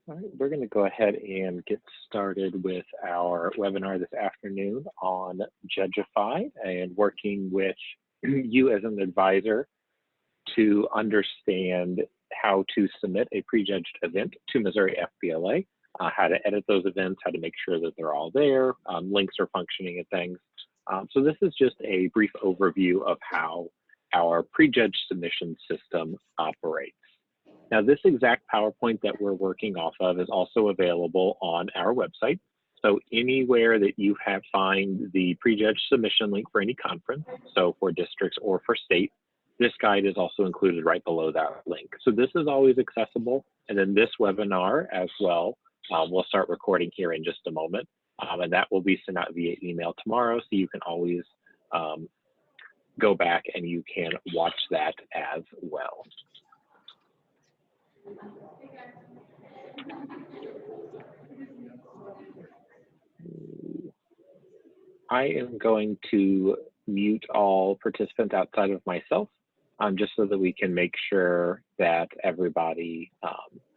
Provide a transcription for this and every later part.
All right, we're going to go ahead and get started with our webinar this afternoon on Judgify and working with you as an advisor to understand how to submit a prejudged event to Missouri FBLA, how to edit those events, how to make sure that they're all there, links are functioning and things. So this is just a brief overview of how our prejudged submission system operates. Now, this exact PowerPoint that we're working off of is also available on our website. So anywhere that you find the prejudged submission link for any conference, so for districts or for state, this guide is also included right below that link. So this is always accessible. And then this webinar as well, we'll start recording here in just a moment. And that will be sent out via email tomorrow. So you can always go back and you can watch that as well. I am going to mute all participants outside of myself, just so that we can make sure that everybody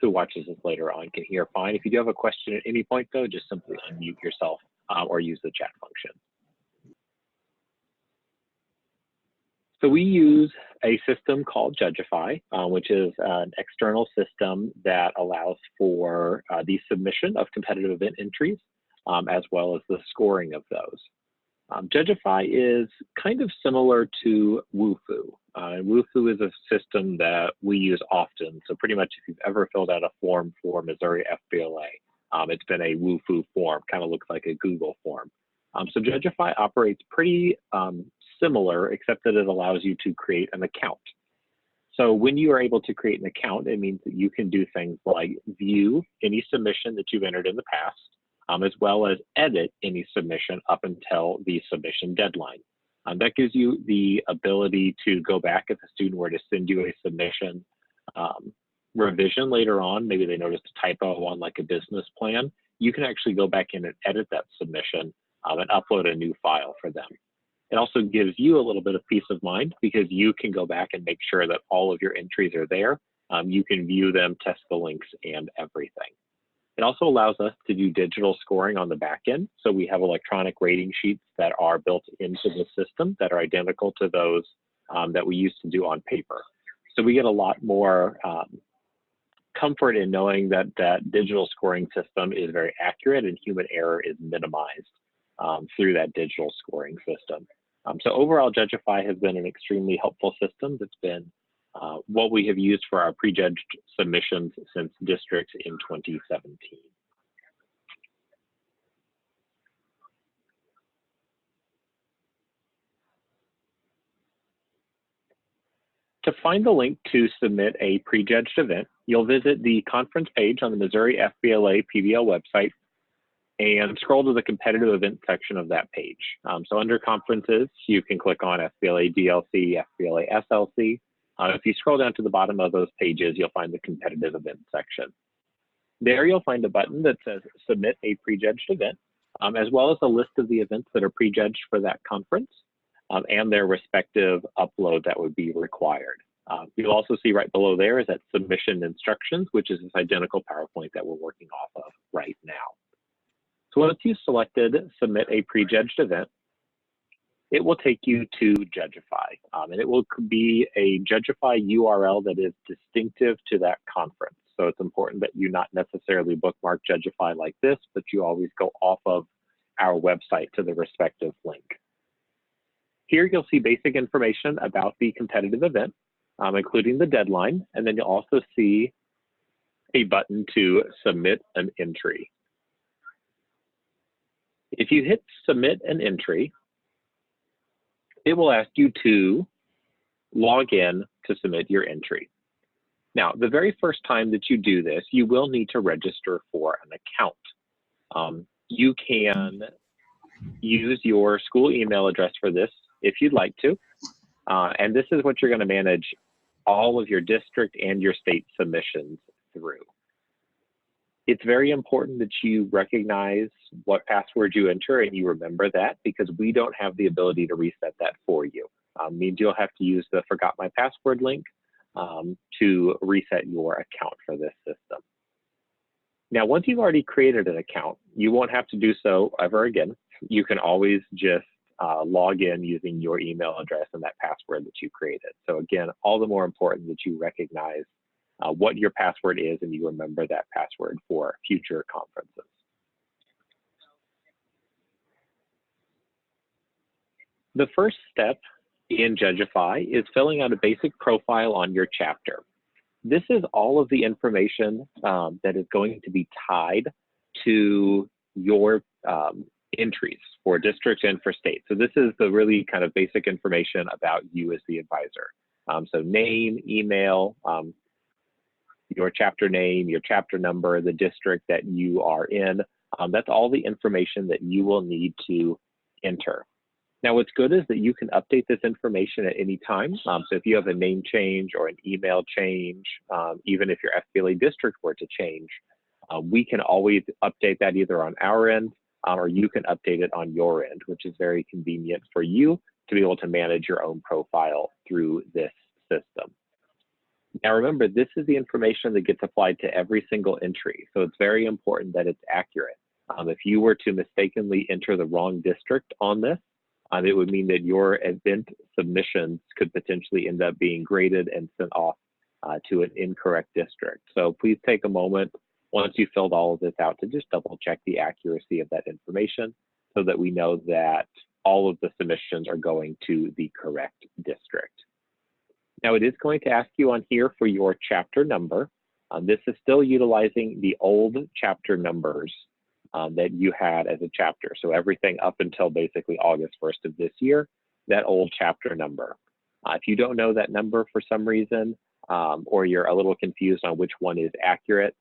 who watches this later on can hear fine. If you do have a question at any point, though, just simply unmute yourself or use the chat function. So we use a system called Judgify, which is an external system that allows for the submission of competitive event entries, as well as the scoring of those. Judgify is kind of similar to WUFU. WUFU is a system that we use often. So pretty much if you've ever filled out a form for Missouri FBLA, it's been a WUFU form, kind of looks like a Google form. So Judgify operates pretty similar, except that it allows you to create an account. So when you are able to create an account, it means that you can do things like view any submission that you've entered in the past, as well as edit any submission up until the submission deadline. That gives you the ability to go back if a student were to send you a submission revision later on, maybe they noticed a typo on like a business plan, you can actually go back in and edit that submission and upload a new file for them. It also gives you a little bit of peace of mind because you can go back and make sure that all of your entries are there. You can view them, test the links, and everything. It also allows us to do digital scoring on the back end. So we have electronic rating sheets that are built into the system that are identical to those that we used to do on paper. So we get a lot more comfort in knowing that that digital scoring system is very accurate and human error is minimized through that digital scoring system. So overall, Judgify has been an extremely helpful system that's been what we have used for our prejudged submissions since districts in 2017. To find the link to submit a prejudged event, you'll visit the conference page on the Missouri FBLA PBL website and scroll to the competitive event section of that page. So under conferences, you can click on FBLA DLC, FBLA SLC. If you scroll down to the bottom of those pages, you'll find the competitive event section. There you'll find a button that says submit a prejudged event, as well as a list of the events that are prejudged for that conference and their respective upload that would be required. You'll also see right below there is that submission instructions, which is this identical PowerPoint that we're working off of right now. So once you've selected submit a prejudged event, it will take you to Judgify, and it will be a Judgify URL that is distinctive to that conference. So it's important that you not necessarily bookmark Judgify like this, but you always go off of our website to the respective link. Here you'll see basic information about the competitive event, including the deadline, and then you'll also see a button to submit an entry. If you hit submit an entry, it will ask you to log in to submit your entry. Now, the very first time that you do this, you will need to register for an account. You can use your school email address for this if you'd like to. And this is what you're going to manage all of your district and your state submissions through. It's very important that you recognize what password you enter and you remember that, because we don't have the ability to reset that for you. Means you'll have to use the forgot my password link to reset your account for this system. Now, once you've already created an account, you won't have to do so ever again. You can always just log in using your email address and that password that you created. So again, all the more important that you recognize what your password is and you remember that password for future conferences. The first step in Judgify is filling out a basic profile on your chapter. This is all of the information that is going to be tied to your entries for district and for state. So this is the really kind of basic information about you as the advisor. So name, email, your chapter name, your chapter number, the district that you are in. That's all the information that you will need to enter. Now, what's good is that you can update this information at any time. So if you have a name change or an email change, even if your FBLA district were to change, we can always update that either on our end or you can update it on your end, which is very convenient for you to be able to manage your own profile through this system. Now, remember, this is the information that gets applied to every single entry. So it's very important that it's accurate. If you were to mistakenly enter the wrong district on this, it would mean that your event submissions could potentially end up being graded and sent off to an incorrect district. So please take a moment once you filled all of this out to just double check the accuracy of that information so that we know that all of the submissions are going to the correct district. Now, it is going to ask you on here for your chapter number. This is still utilizing the old chapter numbers that you had as a chapter. So everything up until basically August 1st of this year, that old chapter number. If you don't know that number for some reason, or you're a little confused on which one is accurate,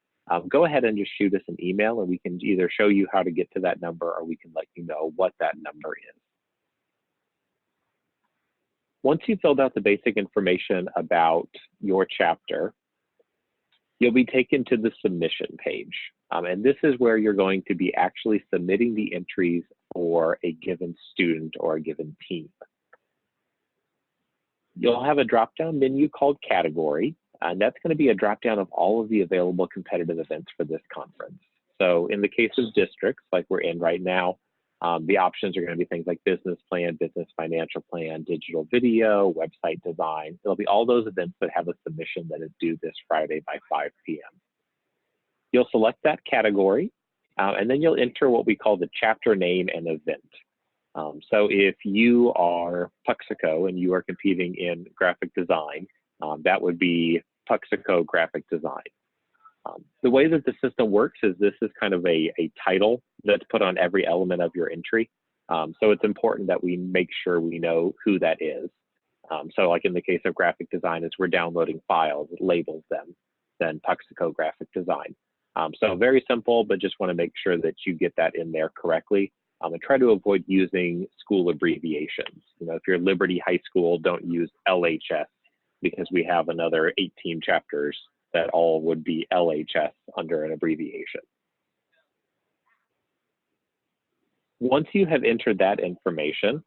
go ahead and just shoot us an email and we can either show you how to get to that number or we can let you know what that number is. Once you've filled out the basic information about your chapter, you'll be taken to the submission page. And this is where you're going to be actually submitting the entries for a given student or a given team. You'll have a drop-down menu called Category, and that's going to be a drop-down of all of the available competitive events for this conference. So in the case of districts, like we're in right now, the options are going to be things like business plan, business financial plan, digital video, website design. It'll be all those events that have a submission that is due this Friday by 5 p.m. You'll select that category, and then you'll enter what we call the chapter name and event. So if you are Puxico and you are competing in graphic design, that would be Puxico Graphic Design. The way that the system works is this is kind of a title that's put on every element of your entry. So it's important that we make sure we know who that is. So like in the case of graphic design, as we're downloading files, it labels them, then Puxico Graphic Design. So very simple, but just want to make sure that you get that in there correctly. And try to avoid using school abbreviations. You know, if you're Liberty High School, don't use LHS because we have another 18 chapters that all would be LHS under an abbreviation. Once you have entered that information,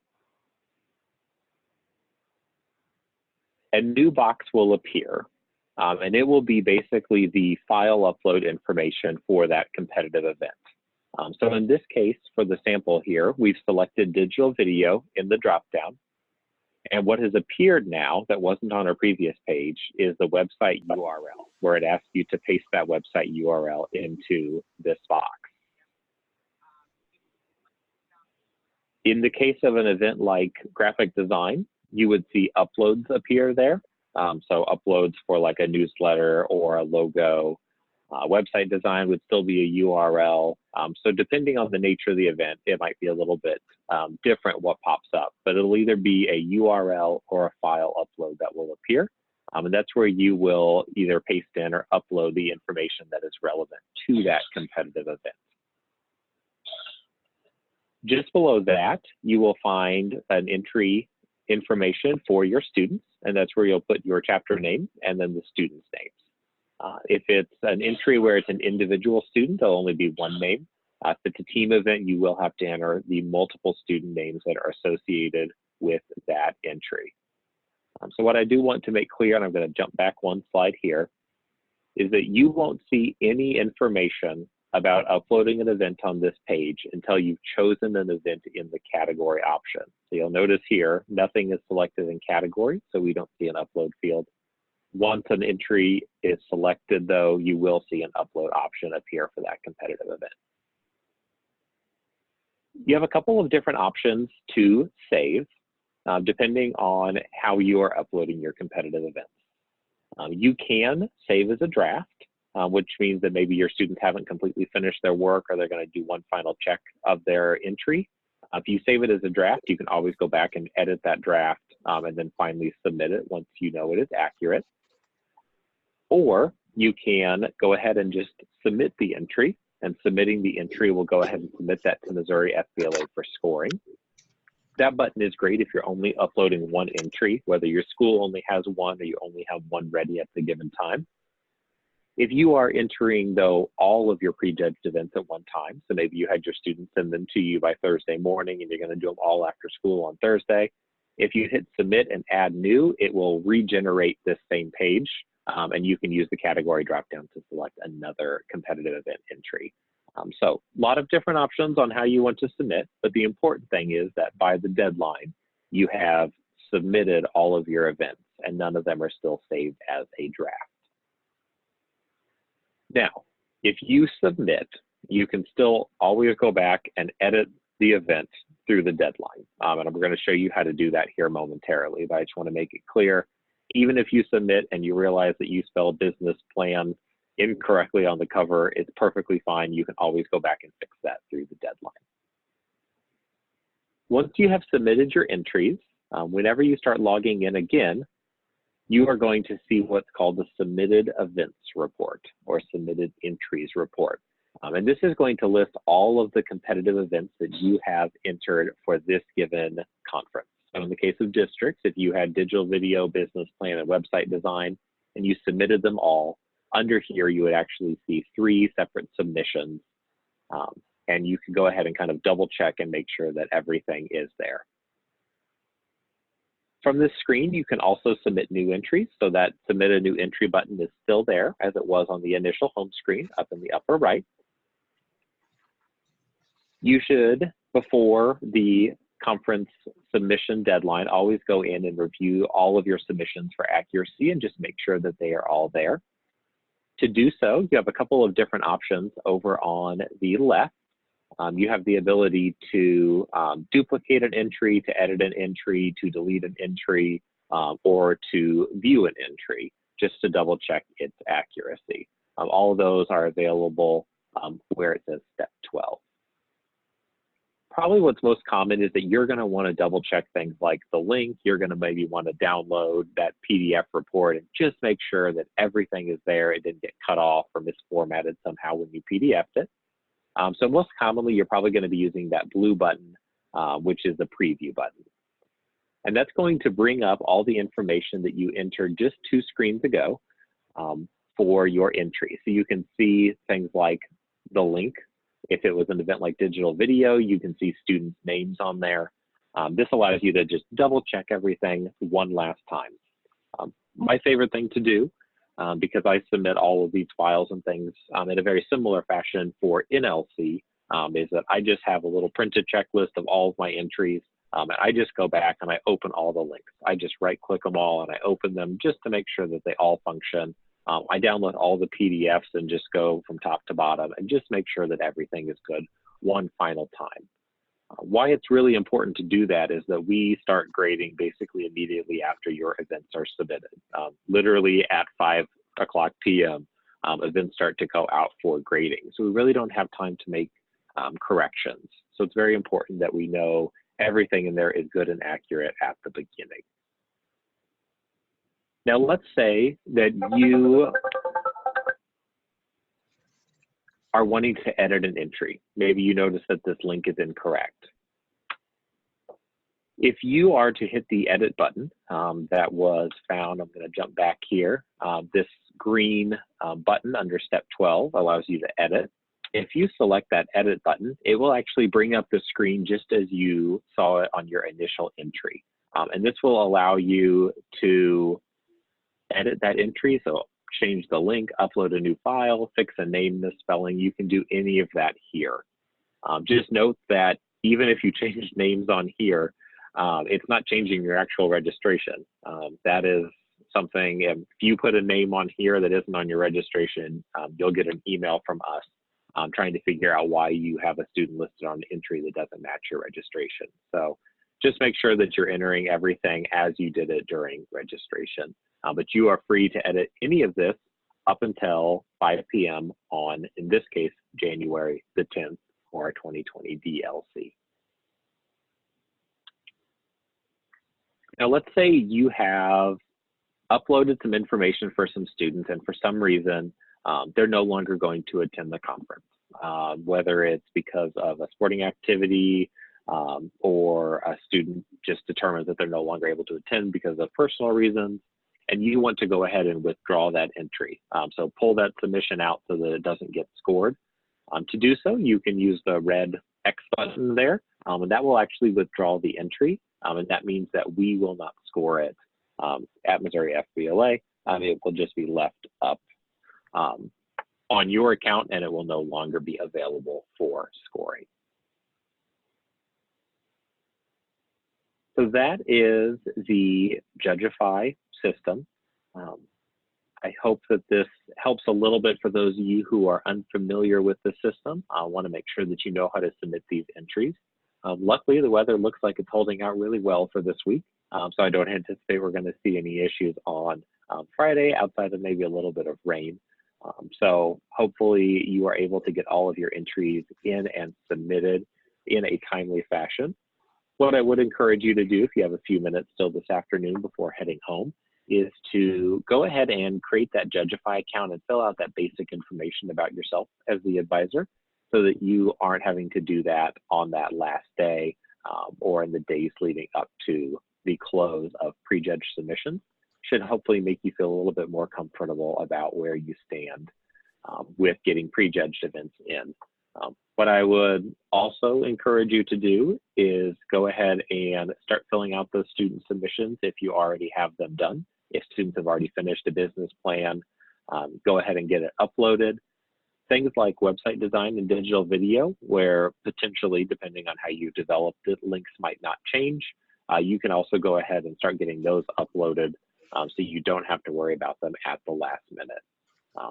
a new box will appear, and it will be basically the file upload information for that competitive event. So in this case, for the sample here, we've selected digital video in the dropdown. And what has appeared now that wasn't on our previous page is the website URL, where it asks you to paste that website URL into this box. In the case of an event like graphic design, you would see uploads appear there. So uploads for like a newsletter or a logo. Website design would still be a URL. So depending on the nature of the event, it might be a little bit different what pops up, but it'll either be a URL or a file upload that will appear. And that's where you will either paste in or upload the information that is relevant to that competitive event. Just below that, you will find an entry information for your students, and that's where you'll put your chapter name and then the students' names. If it's an entry where it's an individual student, there'll only be one name. If it's a team event, you will have to enter the multiple student names that are associated with that entry. So what I do want to make clear, and I'm going to jump back one slide here, is that you won't see any information about uploading an event on this page until you've chosen an event in the category option. So you'll notice here, nothing is selected in category, so we don't see an upload field. Once an entry is selected, though, you will see an upload option appear for that competitive event. You have a couple of different options to save, depending on how you are uploading your competitive events. You can save as a draft, which means that maybe your students haven't completely finished their work or they're going to do one final check of their entry. If you save it as a draft, you can always go back and edit that draft and then finally submit it once you know it is accurate. Or you can go ahead and just submit the entry, and submitting the entry will go ahead and submit that to Missouri FBLA for scoring. That button is great if you're only uploading one entry, whether your school only has one or you only have one ready at the given time. If you are entering, though, all of your prejudged events at one time, so maybe you had your students send them to you by Thursday morning and you're going to do them all after school on Thursday, if you hit submit and add new, it will regenerate this same page, and you can use the category dropdown to select another competitive event entry. So a lot of different options on how you want to submit, but the important thing is that by the deadline, you have submitted all of your events and none of them are still saved as a draft. Now, if you submit, you can still always go back and edit the event through the deadline. And I'm going to show you how to do that here momentarily, but I just want to make it clear, even if you submit and you realize that you spelled business plan incorrectly on the cover, it's perfectly fine. You can always go back and fix that through the deadline. Once you have submitted your entries, whenever you start logging in again, you are going to see what's called the submitted events report or submitted entries report. And this is going to list all of the competitive events that you have entered for this given conference. So in the case of districts, if you had digital video, business plan, and website design, and you submitted them all, under here you would actually see 3 separate submissions. And you can go ahead and kind of double check and make sure that everything is there. From this screen, you can also submit new entries. So that submit a new entry button is still there as it was on the initial home screen up in the upper right. You should, before the conference submission deadline, always go in and review all of your submissions for accuracy and just make sure that they are all there. To do so, you have a couple of different options over on the left. You have the ability to duplicate an entry, to edit an entry, to delete an entry, or to view an entry, just to double check its accuracy. All of those are available where it says step 12. Probably what's most common is that you're going to want to double check things like the link. You're going to maybe want to download that PDF report and just make sure that everything is there. It didn't get cut off or misformatted somehow when you PDF'd it. So most commonly, you're probably going to be using that blue button, which is the preview button. And that's going to bring up all the information that you entered just 2 screens ago for your entry. So you can see things like the link. If it was an event like digital video, you can see students' names on there. This allows you to just double check everything one last time. My favorite thing to do, because I submit all of these files and things in a very similar fashion for NLC, is that I just have a little printed checklist of all of my entries. And I just go back and I open all the links. I just right-click them all and I open them just to make sure that they all function. I download all the PDFs and just go from top to bottom and just make sure that everything is good one final time. Why it's really important to do that is that we start grading basically immediately after your events are submitted. Literally at 5 o'clock p.m., events start to go out for grading. So we really don't have time to make corrections. So it's very important that we know everything in there is good and accurate at the beginning. Now, let's say that you are wanting to edit an entry. Maybe you notice that this link is incorrect. If you are to hit the edit button that was found, I'm going to jump back here. This green button under step 12 allows you to edit. If you select that edit button, it will actually bring up the screen just as you saw it on your initial entry. And this will allow you to edit that entry. So change the link, upload a new file, fix a name misspelling, you can do any of that here. Just note that even if you change names on here, it's not changing your actual registration. That is something, if you put a name on here that isn't on your registration, you'll get an email from us trying to figure out why you have a student listed on the entry that doesn't match your registration. So just make sure that you're entering everything as you did it during registration. But you are free to edit any of this up until 5 p.m. on, in this case, January the 10th for our 2020 DLC. Now, let's say you have uploaded some information for some students, and for some reason, they're no longer going to attend the conference, whether it's because of a sporting activity or a student just determines that they're no longer able to attend because of personal reasons, and you want to go ahead and withdraw that entry. So pull that submission out so that it doesn't get scored. To do so, you can use the red X button there, and that will actually withdraw the entry, and that means that we will not score it at Missouri FBLA. It will just be left up on your account, and it will no longer be available for scoring. So that is the Judgify system. I hope that this helps a little bit for those of you who are unfamiliar with the system. I want to make sure that you know how to submit these entries. Luckily, the weather looks like it's holding out really well for this week, so I don't anticipate we're going to see any issues on Friday outside of maybe a little bit of rain. So hopefully you are able to get all of your entries in and submitted in a timely fashion. What I would encourage you to do, if you have a few minutes still this afternoon before heading home, is to go ahead and create that Judgify account and fill out that basic information about yourself as the advisor, so that you aren't having to do that on that last day or in the days leading up to the close of prejudged submissions. Should hopefully make you feel a little bit more comfortable about where you stand with getting prejudged events in. What I would also encourage you to do is go ahead and start filling out those student submissions if you already have them done. If students have already finished a business plan, go ahead and get it uploaded. Things like website design and digital video, where potentially, depending on how you developed it, links might not change. You can also go ahead and start getting those uploaded so you don't have to worry about them at the last minute.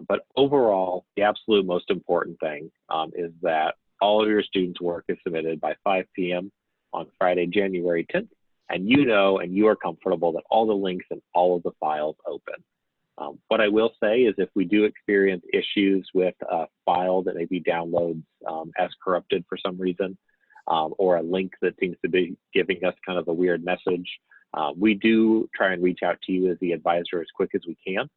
But overall, the absolute most important thing is that all of your students' work is submitted by 5 p.m. on Friday, January 10th, and you know and you are comfortable that all the links and all of the files open. What I will say is if we do experience issues with a file that maybe downloads as corrupted for some reason, or a link that seems to be giving us kind of a weird message, we do try and reach out to you as the advisor as quick as we can.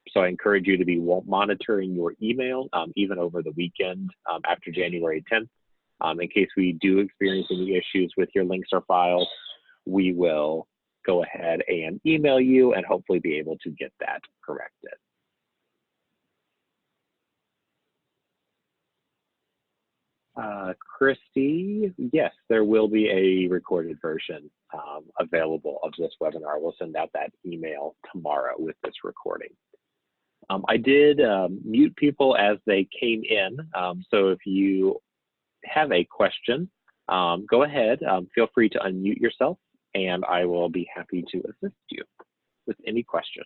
So I encourage you to be monitoring your email even over the weekend after January 10th. In case we do experience any issues with your links or files, we will go ahead and email you and hopefully be able to get that corrected. Christy, yes, there will be a recorded version available of this webinar. We'll send out that email tomorrow with this recording. I did mute people as they came in, so if you have a question, go ahead, feel free to unmute yourself, and I will be happy to assist you with any question.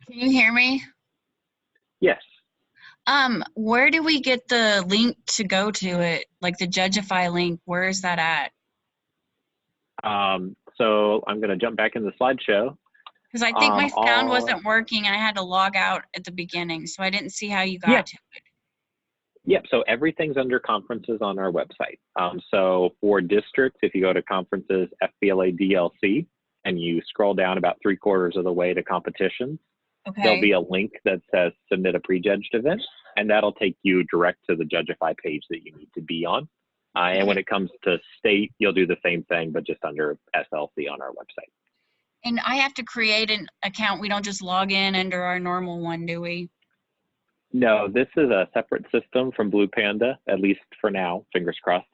Can you hear me? Yes. Where do we get the link to go to it? Like the Judgify link, where is that at? So I'm going to jump back in the slideshow. Because I think my sound wasn't working and I had to log out at the beginning, so I didn't see how you got to it. Yep, so everything's under conferences on our website. So for districts, if you go to conferences, FBLA DLC, and you scroll down about 3/4 of the way to competitions, there'll be a link that says submit a prejudged event, and that'll take you direct to the Judgify page that you need to be on. And when it comes to state, you'll do the same thing, but just under SLC on our website. And I have to create an account. We don't just log in under our normal one, do we? No, this is a separate system from Blue Panda, at least for now, fingers crossed.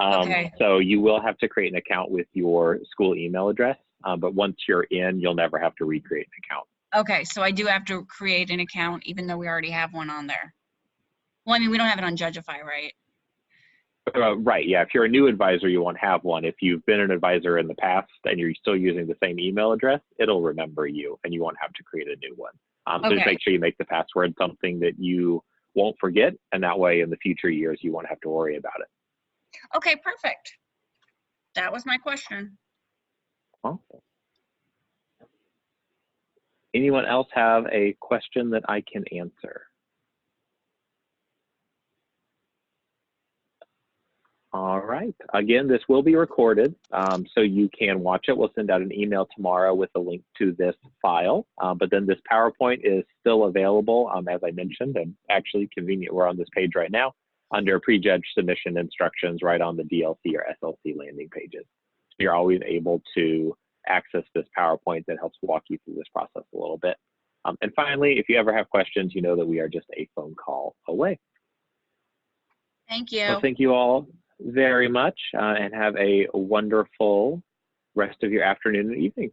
Okay. So you will have to create an account with your school email address, but once you're in, you'll never have to recreate an account. Okay, so I do have to create an account even though we already have one on there. Well, I mean, we don't have it on Judgify, right? Right, yeah, if you're a new advisor, you won't have one. If you've been an advisor in the past and you're still using the same email address, it'll remember you and you won't have to create a new one. So just Okay. make sure you make the password something that you won't forget, and that way in the future years, you won't have to worry about it. Okay, perfect. That was my question. Awesome. Anyone else have a question that I can answer? All right. Again, this will be recorded, so you can watch it. We'll send out an email tomorrow with a link to this file, but then this PowerPoint is still available, as I mentioned, and actually convenient. We're on this page right now under prejudged submission instructions right on the DLC or SLC landing pages. So you're always able to access this PowerPoint that helps walk you through this process a little bit. And finally, if you ever have questions, you know that we are just a phone call away. Thank you. Well, thank you all very much, and have a wonderful rest of your afternoon and evening.